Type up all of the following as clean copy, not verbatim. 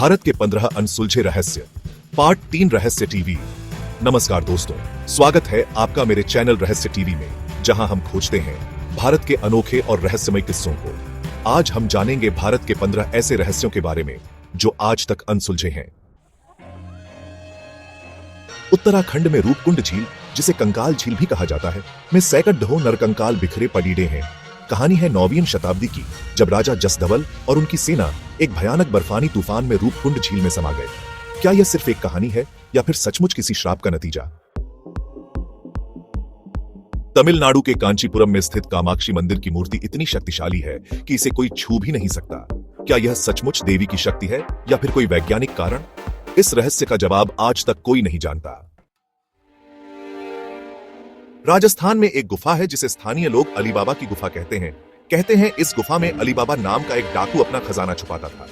भारत के 15 अनसुलझे रहस्य, पार्ट 3 रहस्य टीवी। नमस्कार दोस्तों, स्वागत है आपका मेरे चैनल रहस्य टीवी में, जहां हम खोजते हैं भारत के अनोखे और रहस्यमय किस्सों को। आज हम जानेंगे भारत के 15 ऐसे रहस्यों के बारे में जो आज तक अनसुलझे हैं। उत्तराखंड में रूपकुंड झील, जिसे कंकाल झील भी कहा जाता है, में सैकड़ों नरकंकाल बिखरे पड़े हैं। कहानी है 9वीं शताब्दी की, जब राजा जसधवल और उनकी सेना एक भयानक बर्फानी तूफान में रूपकुंड झील में समा गए। क्या यह सिर्फ एक कहानी है या फिर सचमुच किसी श्राप का नतीजा? तमिलनाडु के कांचीपुरम में स्थित कामाक्षी मंदिर की मूर्ति इतनी शक्तिशाली है कि इसे कोई छू भी नहीं सकता। क्या यह सचमुच देवी की शक्ति है या फिर कोई वैज्ञानिक कारण? इस रहस्य का जवाब आज तक कोई नहीं जानता। राजस्थान में एक गुफा है जिसे स्थानीय लोग अलीबाबा की गुफा कहते हैं। कहते हैं इस गुफा में अलीबाबा नाम का एक डाकू अपना खजाना छुपाता था।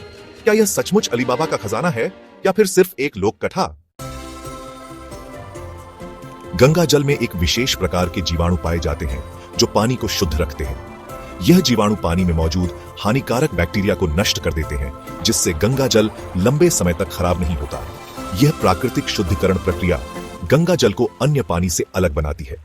क्या यह सचमुच अलीबाबा का खजाना है या फिर सिर्फ एक लोक कथा? गंगा जल में एक विशेष प्रकार के जीवाणु पाए जाते हैं जो पानी को शुद्ध रखते हैं। यह जीवाणु पानी में मौजूद हानिकारक बैक्टीरिया को नष्ट कर देते हैं, जिससे गंगा जल लंबे समय तक खराब नहीं होता। यह प्राकृतिक शुद्धिकरण प्रक्रिया गंगा जल को अन्य पानी से अलग बनाती है।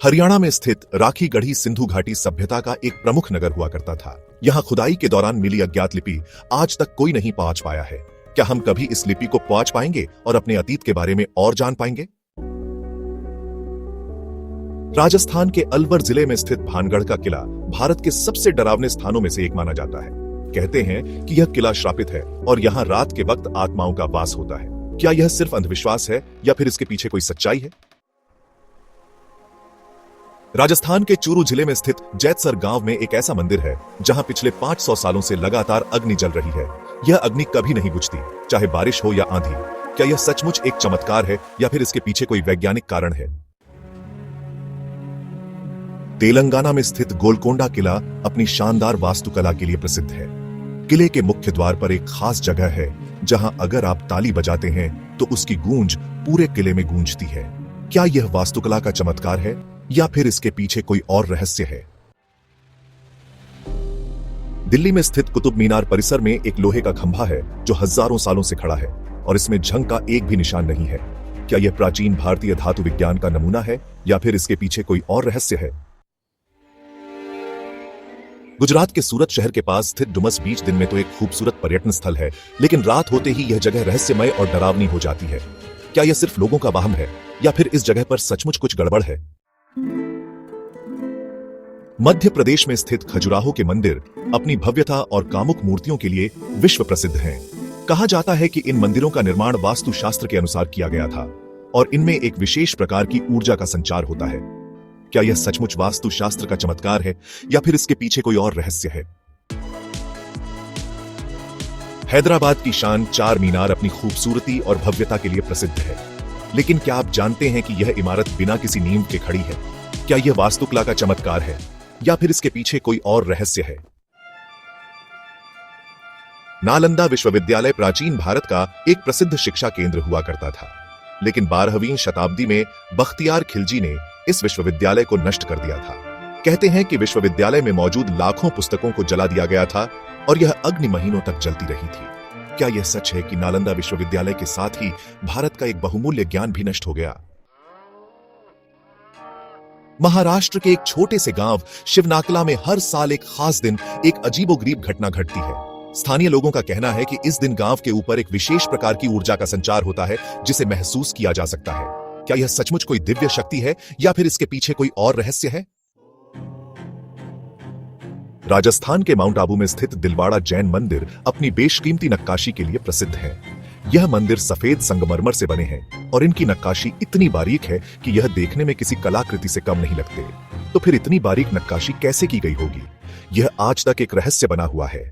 हरियाणा में स्थित राखी गढ़ी सिंधु घाटी सभ्यता का एक प्रमुख नगर हुआ करता था। यहां खुदाई के दौरान मिली अज्ञात लिपि आज तक कोई नहीं पहुंच पाया है। क्या हम कभी इस लिपि को पहुंच पाएंगे और अपने अतीत के बारे में और जान पाएंगे? राजस्थान के अलवर जिले में स्थित भानगढ़ का किला भारत के सबसे डरावने स्थानों में से एक माना जाता है। कहते हैं कि यह किला श्रापित है और यहाँ रात के वक्त आत्माओं का वास होता है। क्या यह सिर्फ अंधविश्वास है या फिर इसके पीछे कोई सच्चाई है? राजस्थान के चूरू जिले में स्थित जैतसर गांव में एक ऐसा मंदिर है जहां पिछले 500 सालों से लगातार अग्नि जल रही है। यह अग्नि कभी नहीं बुझती, चाहे बारिश हो या आंधी। क्या यह सचमुच एक चमत्कार है या फिर इसके पीछे कोई वैज्ञानिक कारण है? तेलंगाना में स्थित गोलकोंडा किला अपनी शानदार वास्तुकला के लिए प्रसिद्ध है। किले के मुख्य द्वार पर एक खास जगह है जहां अगर आप ताली बजाते हैं तो उसकी गूंज पूरे किले में गूंजती है। क्या यह वास्तुकला का चमत्कार है या फिर इसके पीछे कोई और रहस्य है? दिल्ली में स्थित कुतुब मीनार परिसर में एक लोहे का खंभा है जो हजारों सालों से खड़ा है और इसमें जंग का एक भी निशान नहीं है। क्या यह प्राचीन भारतीय धातु विज्ञान का नमूना है या फिर इसके पीछे कोई और रहस्य है? गुजरात के सूरत शहर के पास स्थित डुमस बीच दिन में तो एक खूबसूरत पर्यटन स्थल है, लेकिन रात होते ही यह जगह रहस्यमय और डरावनी हो जाती है। क्या यह सिर्फ लोगों का वहम है या फिर इस जगह पर सचमुच कुछ गड़बड़ है? मध्य प्रदेश में स्थित खजुराहो के मंदिर अपनी भव्यता और कामुक मूर्तियों के लिए विश्व प्रसिद्ध हैं। कहा जाता है कि इन मंदिरों का निर्माण वास्तुशास्त्र के अनुसार किया गया था और इनमें एक विशेष प्रकार की ऊर्जा का संचार होता है। क्या यह सचमुच वास्तुशास्त्र का चमत्कार है या फिर इसके पीछे कोई और रहस्य है? हैदराबाद की शान चार मीनार अपनी खूबसूरती और भव्यता के लिए प्रसिद्ध है, लेकिन क्या आप जानते हैं कि यह इमारत बिना किसी नींव के खड़ी है? क्या यह वास्तुकला का चमत्कार है या फिर इसके पीछे कोई और रहस्य है? नालंदा विश्वविद्यालय प्राचीन भारत का एक प्रसिद्ध शिक्षा केंद्र हुआ करता था, लेकिन 12वीं शताब्दी में बख्तियार खिलजी ने इस विश्वविद्यालय को नष्ट कर दिया था। कहते हैं कि विश्वविद्यालय में मौजूद लाखों पुस्तकों को जला दिया गया था और यह अग्नि महीनों तक जलती रही थी। क्या यह सच है कि नालंदा विश्वविद्यालय के साथ ही भारत का एक बहुमूल्य ज्ञान भी नष्ट हो गया? महाराष्ट्र के एक छोटे से गांव शिवनाकला में हर साल एक खास दिन एक अजीबोगरीब घटना घटती है। स्थानीय लोगों का कहना है कि इस दिन गांव के ऊपर एक विशेष प्रकार की ऊर्जा का संचार होता है जिसे महसूस किया जा सकता है। क्या यह सचमुच कोई दिव्य शक्ति है या फिर इसके पीछे कोई और रहस्य है? राजस्थान के माउंट आबू में स्थित दिलवाड़ा जैन मंदिर अपनी बेशकीमती नक्काशी के लिए प्रसिद्ध है। यह मंदिर सफेद संगमरमर से बने हैं और इनकी नक्काशी इतनी बारीक है कि यह देखने में किसी कलाकृति से कम नहीं लगते। तो फिर इतनी बारीक नक्काशी कैसे की गई होगी? यह आज तक एक रहस्य बना हुआ है।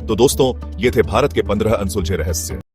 तो दोस्तों, ये थे भारत के 15 अनसुलझे रहस्य।